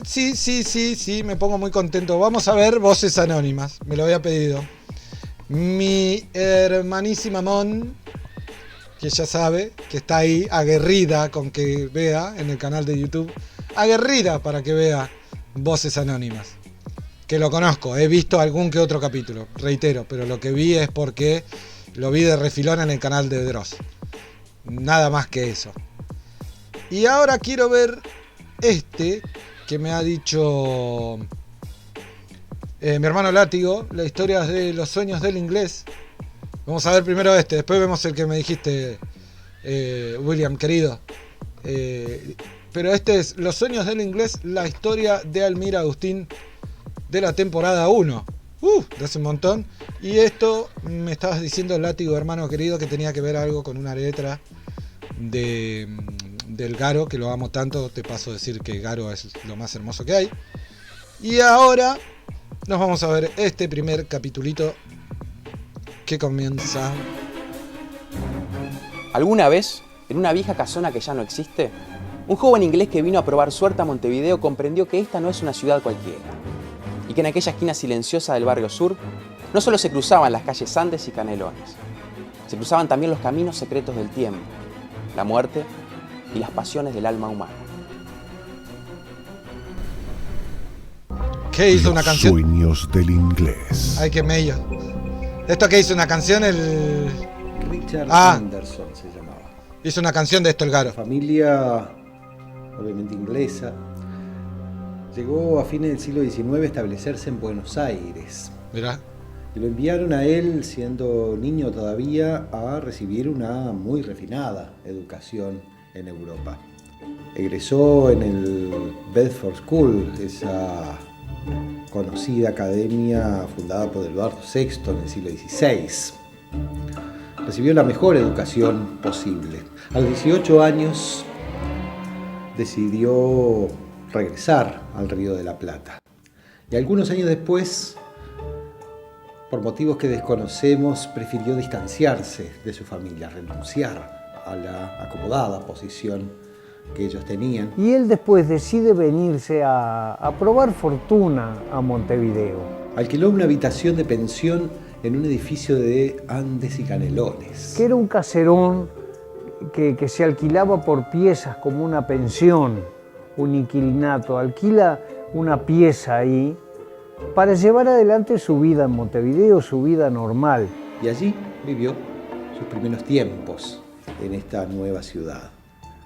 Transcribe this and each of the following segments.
Sí, me pongo muy contento. Vamos a ver Voces Anónimas, me lo había pedido. Mi hermanísima Mon, que ya sabe, que está ahí, aguerrida con que vea en el canal de YouTube, aguerrida para que vea Voces Anónimas. Que lo conozco, he visto algún que otro capítulo, reitero, pero lo que vi es porque lo vi de refilón en el canal de Dross. Nada más que eso. Y ahora quiero ver este que me ha dicho mi hermano Látigo, la historia de los sueños del inglés. Vamos a ver primero este, después vemos el que me dijiste, William, querido. Pero este es Los sueños del inglés, la historia de Almira Agustín de la temporada 1. De hace un montón. Y esto me estabas diciendo, Látigo, hermano querido, que tenía que ver algo con una letra del Garo, que lo amo tanto. Te paso a decir que Garo es lo más hermoso que hay. Y ahora nos vamos a ver este primer capitulito que comienza. ¿Alguna vez, en una vieja casona que ya no existe, un joven inglés que vino a probar suerte a Montevideo comprendió que esta no es una ciudad cualquiera? Y que en aquella esquina silenciosa del barrio sur no solo se cruzaban las calles Andes y Canelones, se cruzaban también los caminos secretos del tiempo, la muerte y las pasiones del alma humana. ¿Qué hizo una canción? Los sueños del inglés. Ay, qué mello. ¿Esto que hizo una canción? El Richard Anderson se llamaba. Hizo una canción de esto el Garo. Familia, obviamente inglesa. Llegó a fines del siglo XIX a establecerse en Buenos Aires. Mirá. Y lo enviaron a él, siendo niño todavía, a recibir una muy refinada educación en Europa. Egresó en el Bedford School, esa conocida academia fundada por Eduardo VI en el siglo XVI. Recibió la mejor educación posible. A los 18 años decidió regresar al Río de la Plata. Y algunos años después, por motivos que desconocemos, prefirió distanciarse de su familia, renunciar a la acomodada posición que ellos tenían. Y él después decide venirse a probar fortuna a Montevideo. Alquiló una habitación de pensión en un edificio de Andes y Canelones. Que era un caserón que se alquilaba por piezas como una pensión, un inquilinato. Alquila una pieza ahí para llevar adelante su vida en Montevideo, su vida normal. Y allí vivió sus primeros tiempos en esta nueva ciudad.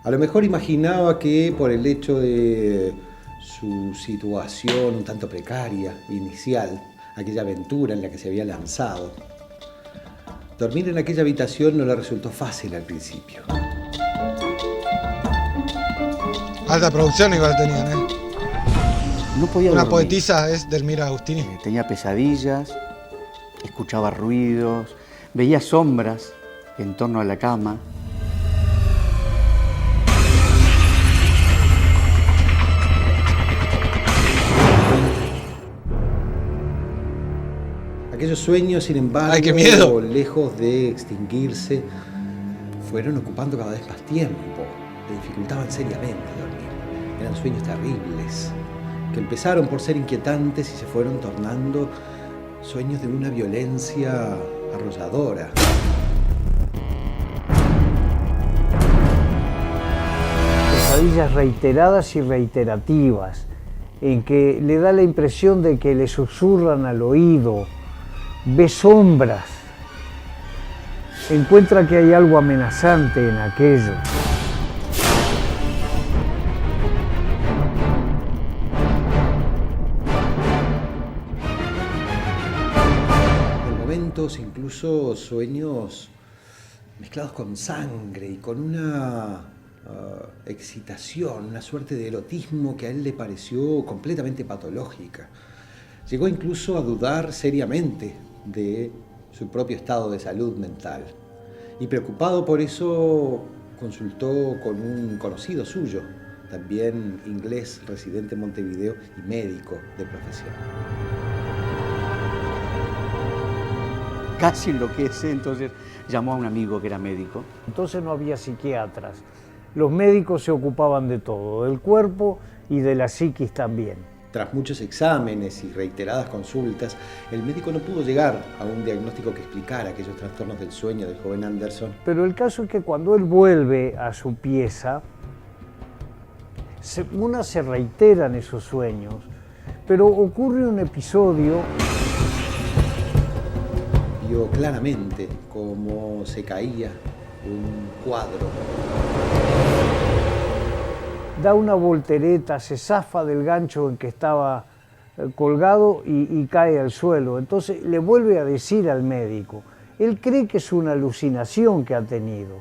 A lo mejor imaginaba que por el hecho de su situación un tanto precaria, inicial, aquella aventura en la que se había lanzado, dormir en aquella habitación no le resultó fácil al principio. Alta producción igual tenían, ¿eh? No podía Una dormir. poetisa es Delmira Agustini. Tenía pesadillas, escuchaba ruidos, veía sombras en torno a la cama. Aquellos sueños, sin embargo, ¡Ay, qué miedo! lejos de extinguirse, fueron ocupando cada vez más tiempo. Le dificultaban seriamente dormir. Eran sueños terribles, que empezaron por ser inquietantes y se fueron tornando sueños de una violencia arrolladora. Pesadillas reiteradas y reiterativas, en que le da la impresión de que le susurran al oído, ve sombras, encuentra que hay algo amenazante en aquello. En momentos, incluso sueños mezclados con sangre y con una excitación, una suerte de erotismo que a él le pareció completamente patológica. Llegó incluso a dudar seriamente de su propio estado de salud mental. Y preocupado por eso, consultó con un conocido suyo, también inglés, residente en Montevideo y médico de profesión. casi enloquece, entonces llamó a un amigo que era médico. Entonces no había psiquiatras. Los médicos se ocupaban de todo, del cuerpo y de la psiquis también. Tras muchos exámenes y reiteradas consultas, el médico no pudo llegar a un diagnóstico que explicara aquellos trastornos del sueño del joven Anderson. Pero el caso es que cuando él vuelve a su pieza, se reiteran esos sueños, pero ocurre un episodio. Vio claramente cómo se caía un cuadro. Da una voltereta, se zafa del gancho en que estaba colgado y cae al suelo. Entonces le vuelve a decir al médico. Él cree que es una alucinación que ha tenido.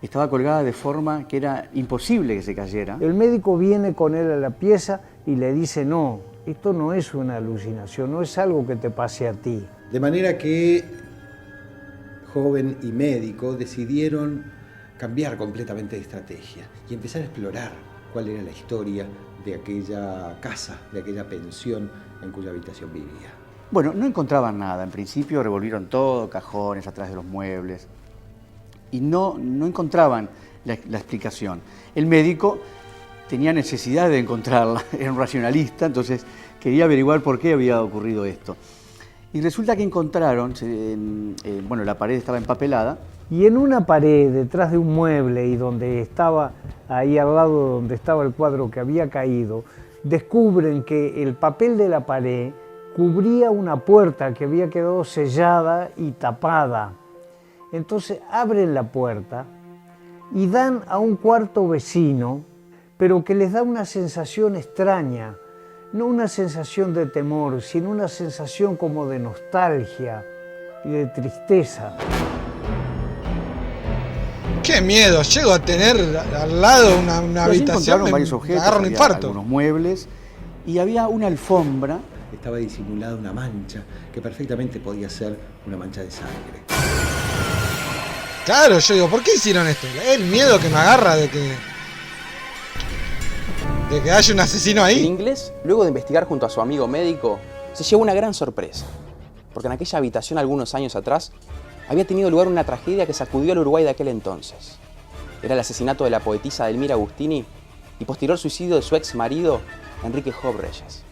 Estaba colgada de forma que era imposible que se cayera. El médico viene con él a la pieza y le dice, no, esto no es una alucinación, no es algo que te pase a ti. De manera que joven y médico decidieron cambiar completamente de estrategia y empezar a explorar cuál era la historia de aquella casa, de aquella pensión en cuya habitación vivía. Bueno, no encontraban nada. En principio revolvieron todo, cajones atrás de los muebles, y no encontraban la explicación. El médico tenía necesidad de encontrarla, era un racionalista, entonces quería averiguar por qué había ocurrido esto. Y resulta que encontraron, bueno, la pared estaba empapelada. Y en una pared, detrás de un mueble y donde estaba, ahí al lado donde estaba el cuadro que había caído, descubren que el papel de la pared cubría una puerta que había quedado sellada y tapada. Entonces abren la puerta y dan a un cuarto vecino, pero que les da una sensación extraña, no una sensación de temor, sino una sensación como de nostalgia y de tristeza. ¡Qué miedo! Llego a tener al lado una habitación, encontraron varios objetos, agarro un infarto. algunos muebles, y había una alfombra. Estaba disimulada una mancha que perfectamente podía ser una mancha de sangre. Claro, yo digo, ¿por qué hicieron esto? El miedo que me agarra de que haya un asesino El ahí. inglés, luego de investigar junto a su amigo médico, se llevó una gran sorpresa, porque en aquella habitación algunos años atrás había tenido lugar una tragedia que sacudió al Uruguay de aquel entonces. Era el asesinato de la poetisa Delmira Agustini y posterior suicidio de su ex marido, Enrique Job Reyes.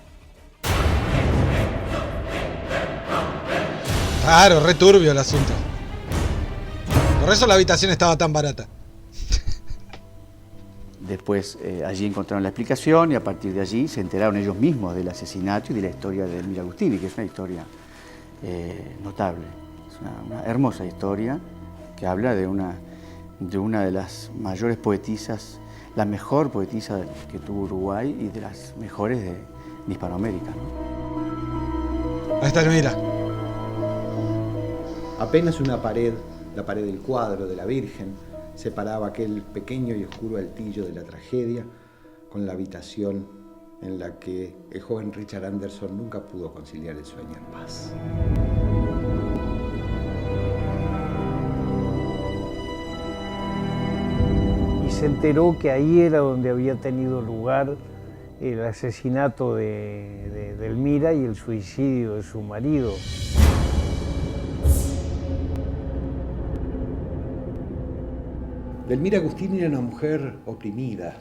Claro, re turbio el asunto. Por eso la habitación estaba tan barata. Después allí encontraron la explicación y a partir de allí se enteraron ellos mismos del asesinato y de la historia de Delmira Agustini, que es una historia notable. Es una hermosa historia que habla de una de las mayores poetisas, la mejor poetisa que tuvo Uruguay y de las mejores de Hispanoamérica, ¿no? Ahí está, mira. Apenas una pared, la pared del cuadro de la Virgen, separaba aquel pequeño y oscuro altillo de la tragedia con la habitación en la que el joven Richard Anderson nunca pudo conciliar el sueño en paz. Y se enteró que ahí era donde había tenido lugar el asesinato de Delmira y el suicidio de su marido. Delmira Agustini era una mujer oprimida,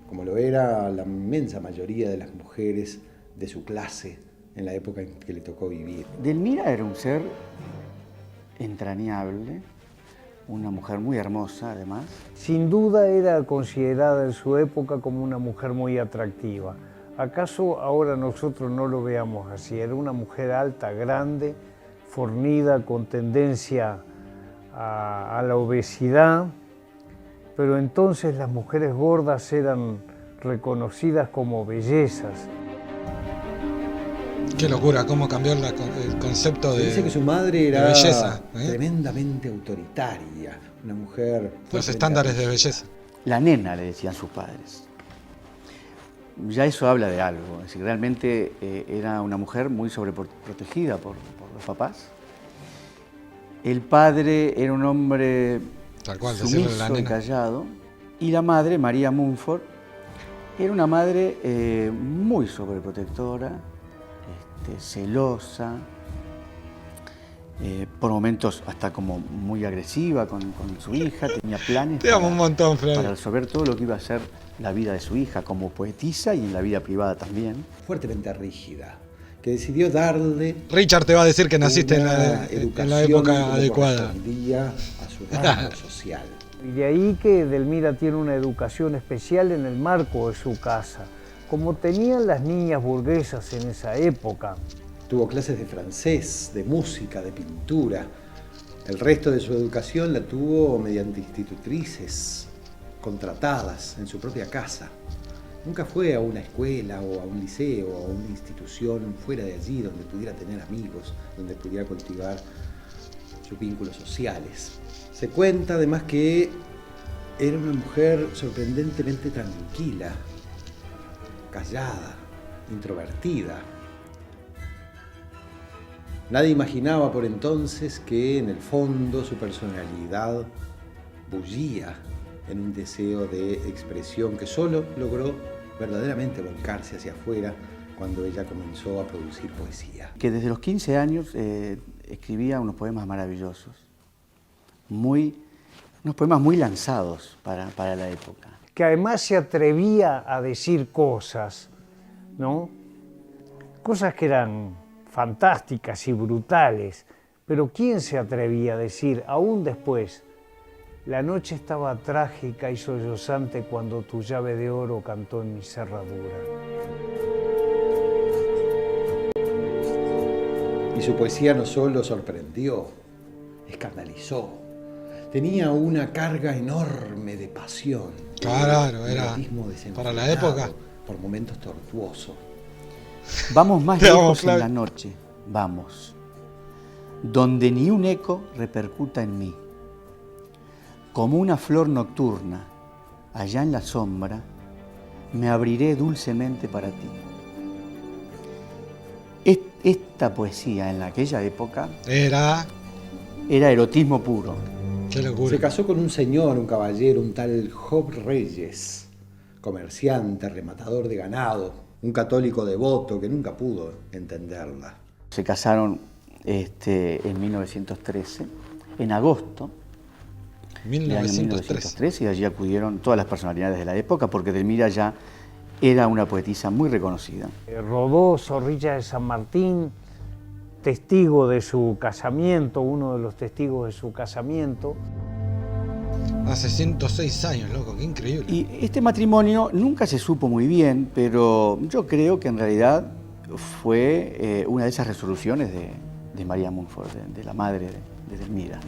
como lo era la inmensa mayoría de las mujeres de su clase en la época en que le tocó vivir. Delmira era un ser entrañable, una mujer muy hermosa además. Sin duda era considerada en su época como una mujer muy atractiva. ¿Acaso ahora nosotros no lo veamos así? Era una mujer alta, grande, fornida, con tendencia a la obesidad, pero entonces las mujeres gordas eran reconocidas como bellezas. Qué locura, cómo cambió el concepto Se de dice que su madre era belleza, tremendamente autoritaria, una mujer... los estándares de belleza. La nena, le decían sus padres. Ya eso habla de algo, es decir, realmente era una mujer muy sobreprotegida por los papás. El padre era un hombre Tal cual, sumiso decirle a la y nena. callado, y la madre, María Mumford, era una madre muy sobreprotectora, celosa, por momentos hasta como muy agresiva con su hija, tenía planes Te amo un montón, Fred. para resolver todo lo que iba a ser la vida de su hija como poetisa y en la vida privada también. Fuertemente rígida, que decidió darle Richard te va a decir que naciste en una la educación época que adecuada. correspondía a su rango social. Y de ahí que Edelmira tiene una educación especial en el marco de su casa, como tenían las niñas burguesas en esa época. Tuvo clases de francés, de música, de pintura. El resto de su educación la tuvo mediante institutrices contratadas en su propia casa. Nunca fue a una escuela o a un liceo o a una institución fuera de allí donde pudiera tener amigos, donde pudiera cultivar sus vínculos sociales. Se cuenta además que era una mujer sorprendentemente tranquila, callada, introvertida. Nadie imaginaba por entonces que en el fondo su personalidad bullía en un deseo de expresión que solo logró verdaderamente volcarse hacia afuera cuando ella comenzó a producir poesía. Que desde los 15 años escribía unos poemas maravillosos, unos poemas muy lanzados para la época. Que además se atrevía a decir cosas, ¿no? Cosas que eran fantásticas y brutales, pero ¿quién se atrevía a decir, aún después, la noche estaba trágica y sollozante cuando tu llave de oro cantó en mi cerradura? Y su poesía no solo sorprendió, escandalizó. Tenía una carga enorme de pasión. Claro, un era erotismo para la desenfrenado, época. por momentos tortuoso. Vamos más Te amo, lejos en Flavio. la noche, vamos, donde ni un eco repercuta en mí. Como una flor nocturna, allá en la sombra, me abriré dulcemente para ti. Esta poesía en aquella época Era. era erotismo puro. Qué locura. Se casó con un señor, un caballero, un tal Job Reyes, comerciante, rematador de ganado, un católico devoto que nunca pudo entenderla. Se casaron en 1913, en agosto del año 1903. 1913, y allí acudieron todas las personalidades de la época, porque Edelmira ya era una poetisa muy reconocida. Rodó Zorrilla de San Martín, testigo de su casamiento, uno de los testigos de su casamiento. Hace 106 años, loco, qué increíble. Y este matrimonio nunca se supo muy bien, pero yo creo que en realidad fue una de esas resoluciones de María Mumford, de la madre de Edelmira.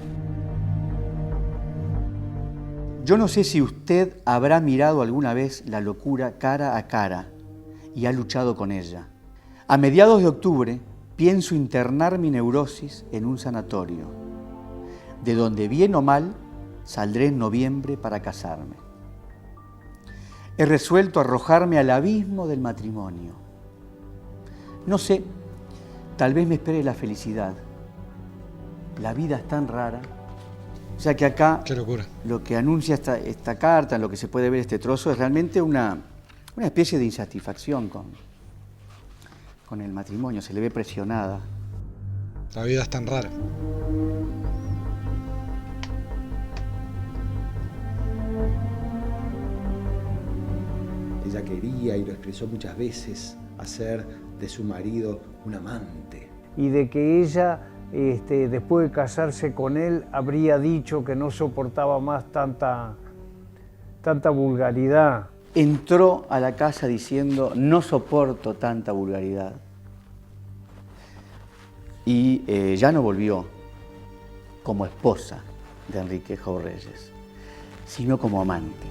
Yo no sé si usted habrá mirado alguna vez la locura cara a cara y ha luchado con ella. A mediados de octubre pienso internar mi neurosis en un sanatorio, de donde bien o mal saldré en noviembre para casarme. He resuelto arrojarme al abismo del matrimonio. No sé, tal vez me espere la felicidad. La vida es tan rara. O sea que acá Qué locura. lo que anuncia esta carta, en lo que se puede ver este trozo, es realmente una especie de insatisfacción con el matrimonio. Se le ve presionada. La vida es tan rara. Ella quería, y lo expresó muchas veces, hacer de su marido un amante. Y de que ella, después de casarse con él, habría dicho que no soportaba más tanta vulgaridad. Entró a la casa diciendo, no soporto tanta vulgaridad. Y ya no volvió como esposa de Enrique Job Reyes, sino como amante.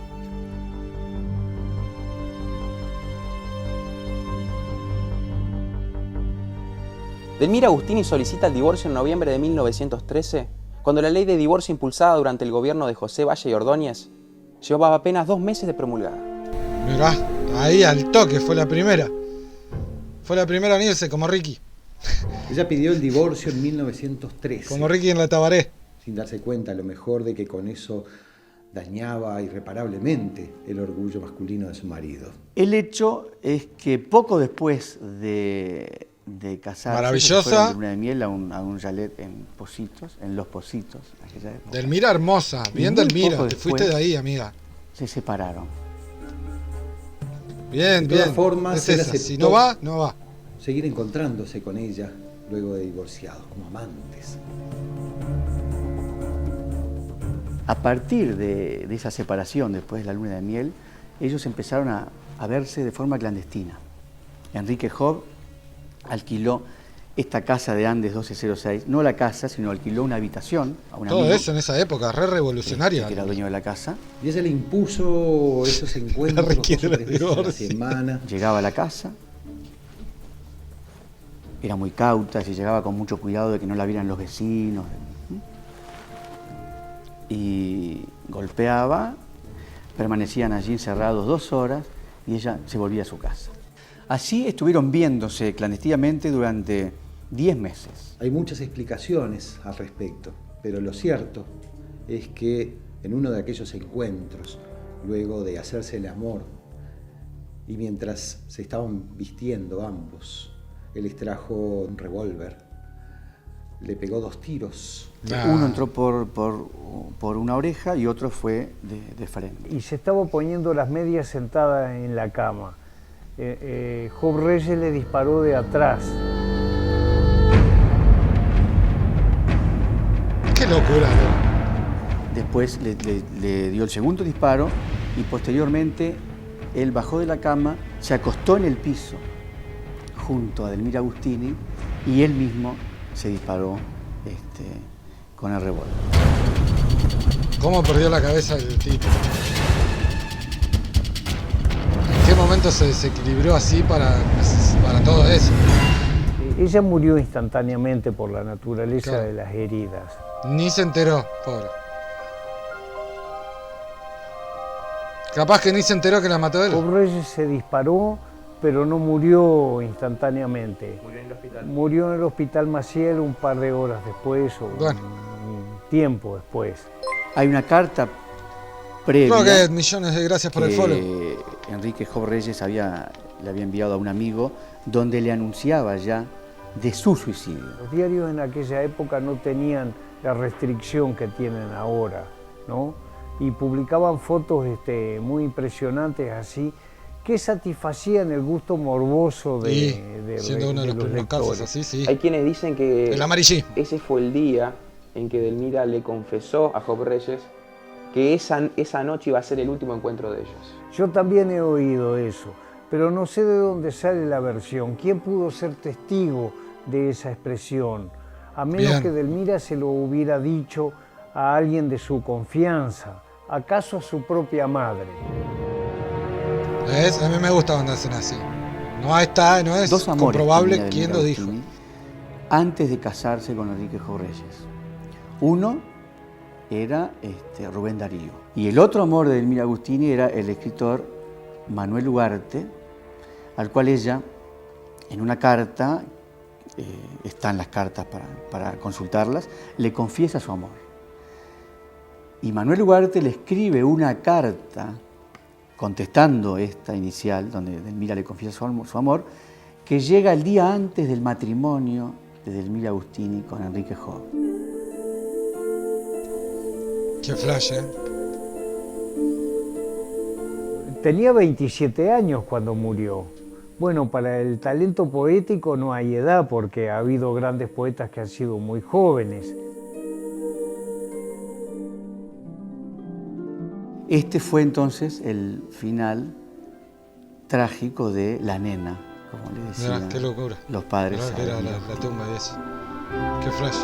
Edelmira Agustini solicita el divorcio en noviembre de 1913, cuando la ley de divorcio impulsada durante el gobierno de José Valle y Ordóñez llevaba apenas 2 meses de promulgada. Mirá, ahí al toque fue la primera. Fue la primera en irse, como Ricky. Ella pidió el divorcio en 1913. Como Ricky en la Tabaré. Sin darse cuenta a lo mejor de que con eso dañaba irreparablemente el orgullo masculino de su marido. El hecho es que poco después de de casarse. Maravillosa. Se fueron de luna de miel a un chalet en Positos, en Los Positos, en aquella época. Delmira hermosa, bien muy Delmira, poco te fuiste después- de ahí, amiga. Se separaron. Bien, De todas bien. formas, es él esa. Si aceptó no va, no va. seguir encontrándose con ella luego de divorciados, como amantes. A partir de esa separación, después de la luna de miel, ellos empezaron a verse de forma clandestina. Enrique Job alquiló esta casa de Andes 1206, no la casa, sino alquiló una habitación a un Todo amigo eso en esa época, re revolucionaria. que era dueño de la casa. Y ella le impuso esos encuentros 2 o requiere 3 veces a la divorcio. semana. Llegaba a la casa, era muy cauta, se llegaba con mucho cuidado de que no la vieran los vecinos. Y golpeaba, permanecían allí encerrados 2 horas y ella se volvía a su casa. Así estuvieron viéndose clandestinamente durante 10 meses. Hay muchas explicaciones al respecto, pero lo cierto es que en uno de aquellos encuentros, luego de hacerse el amor, y mientras se estaban vistiendo ambos, él extrajo un revólver, le pegó 2 tiros. Ah. Uno entró por una oreja y otro fue de frente. Y se estaba poniendo las medias sentada en la cama. Job Reyes le disparó de atrás. Qué locura, ¿no? Después le dio el segundo disparo y posteriormente él bajó de la cama, se acostó en el piso junto a Delmira Agustini y él mismo se disparó con el revólver. ¿Cómo perdió la cabeza el tipo? ¿En qué momento se desequilibró así para todo eso? Ella murió instantáneamente por la naturaleza Claro. de las heridas. Ni se enteró, pobre. Capaz que ni se enteró que la mató él. Job Reyes se disparó, pero no murió instantáneamente. Murió en el hospital. Murió en el hospital Maciel un par de horas después o Bueno. un tiempo después. Hay una carta previa Rocket, millones de gracias por el follow. que Enrique Job Reyes le había enviado a un amigo donde le anunciaba ya de su suicidio. Los diarios en aquella época no tenían la restricción que tienen ahora, ¿no? Y publicaban fotos muy impresionantes así, que satisfacían el gusto morboso Y de siendo uno de los los primeros casos lectores. así, sí. Hay quienes dicen que El amarillismo. ese fue el día en que Delmira le confesó a Job Reyes que esa noche iba a ser el último encuentro de ellos. Yo también he oído eso, pero no sé de dónde sale la versión. ¿Quién pudo ser testigo de esa expresión? A menos Bien. que Delmira se lo hubiera dicho a alguien de su confianza, acaso a su propia madre. ¿Ves? A mí me gusta cuando hacen así. No es Dos amores comprobable tenía quién Delmira lo dijo. Agustini antes de casarse con Enrique Job Reyes. Uno era Rubén Darío. Y el otro amor de Delmira Agustini era el escritor Manuel Ugarte, al cual ella, en una carta, están las cartas para consultarlas, le confiesa su amor. Y Manuel Ugarte le escribe una carta contestando esta inicial, donde Delmira le confiesa su amor, que llega el día antes del matrimonio de Delmira Agustini con Enrique Job. Qué flash, ¿eh? Tenía 27 años cuando murió. Bueno, para el talento poético no hay edad, porque ha habido grandes poetas que han sido muy jóvenes. Este fue entonces el final trágico de La Nena, como le Mirá, decían qué locura. los padres. Mirá que a era Delmira la Agustini. tumba y eso. Qué flash.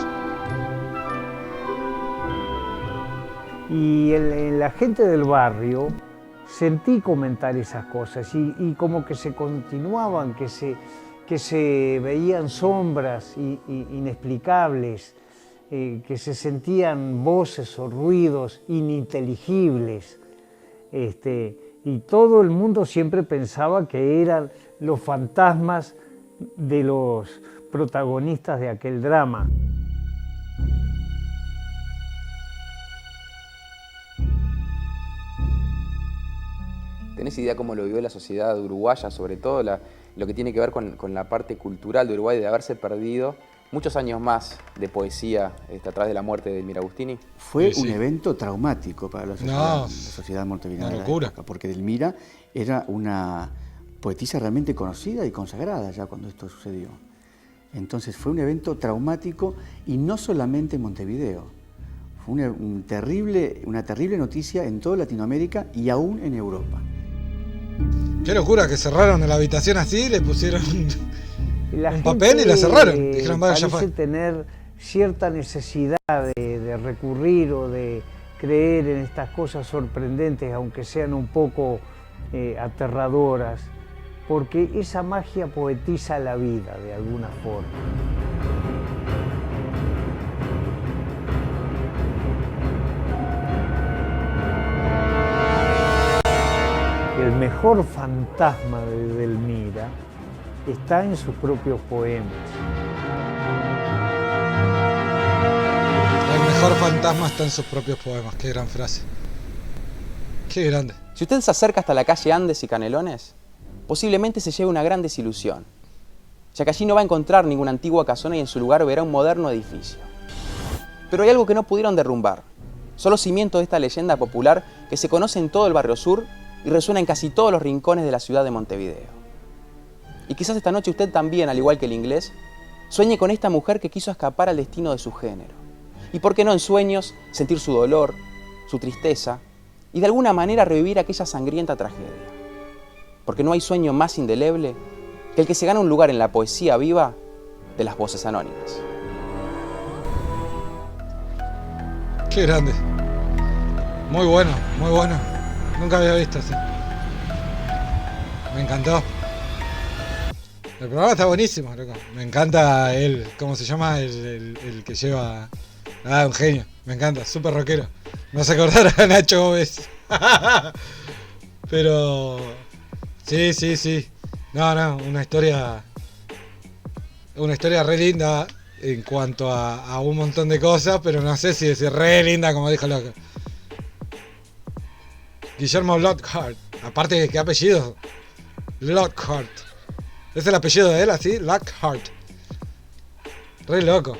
Y en la gente del barrio sentí comentar esas cosas y como que se continuaban, que se veían sombras inexplicables, que se sentían voces o ruidos ininteligibles. Y todo el mundo siempre pensaba que eran los fantasmas de los protagonistas de aquel drama. ¿Tenés idea cómo lo vivió la sociedad uruguaya, sobre todo lo que tiene que ver con la parte cultural de Uruguay, de haberse perdido muchos años más de poesía a través de la muerte de Delmira Agustini? Fue Sí, un sí. evento traumático para la sociedad montevideana. Una locura. Porque Delmira era una poetisa realmente conocida y consagrada ya cuando esto sucedió. Entonces fue un evento traumático y no solamente en Montevideo. Fue una terrible noticia en toda Latinoamérica y aún en Europa. Qué locura que cerraron la habitación así, le pusieron Y la un gente, papel y la cerraron. Dijeron, vaya, ya parece fue. tener cierta necesidad de recurrir o de creer en estas cosas sorprendentes, aunque sean un poco aterradoras, porque esa magia poetiza la vida de alguna forma. El mejor fantasma de Delmira está en sus propios poemas. El mejor fantasma está en sus propios poemas. Qué gran frase. Qué grande. Si usted se acerca hasta la calle Andes y Canelones, posiblemente se lleve una gran desilusión, ya que allí no va a encontrar ninguna antigua casona y en su lugar verá un moderno edificio. Pero hay algo que no pudieron derrumbar, son los cimientos de esta leyenda popular que se conoce en todo el barrio sur y resuena en casi todos los rincones de la ciudad de Montevideo. Y quizás esta noche usted también, al igual que el inglés, sueñe con esta mujer que quiso escapar al destino de su género. Y por qué no en sueños sentir su dolor, su tristeza y de alguna manera revivir aquella sangrienta tragedia. Porque no hay sueño más indeleble que el que se gana un lugar en la poesía viva de las voces anónimas. Qué grande. Muy bueno, muy bueno. Nunca había visto así. Me encantó. El programa está buenísimo, loco. Me encanta él. ¿Cómo se llama? El que lleva... Ah, un genio. Me encanta. Súper rockero. Me hace acordar a Nacho Gómez. Pero... Sí. No. Una historia re linda en cuanto a un montón de cosas, pero no sé si decir re linda como dijo loco. Guillermo Lockhart. Aparte de qué apellido. Lockhart. ¿Es el apellido de él así? Lockhart. Re loco.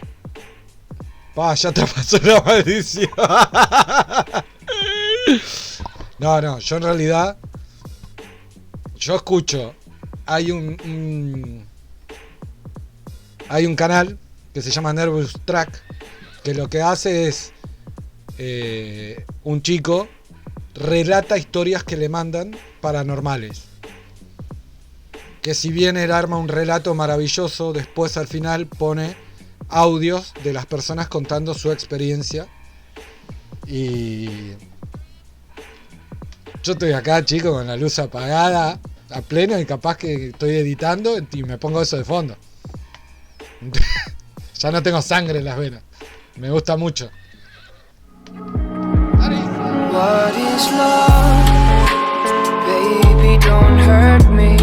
Ya te pasó la maldición. No, yo en realidad... Yo escucho... Hay un canal que se llama Nervous Track, que lo que hace es... un chico relata historias que le mandan paranormales. Que si bien él arma un relato maravilloso, después al final pone audios de las personas contando su experiencia. Y yo estoy acá, chico, con la luz apagada a pleno y capaz que estoy editando y me pongo eso de fondo. Ya no tengo sangre en las venas. Me gusta mucho. What is love? Baby, don't hurt me.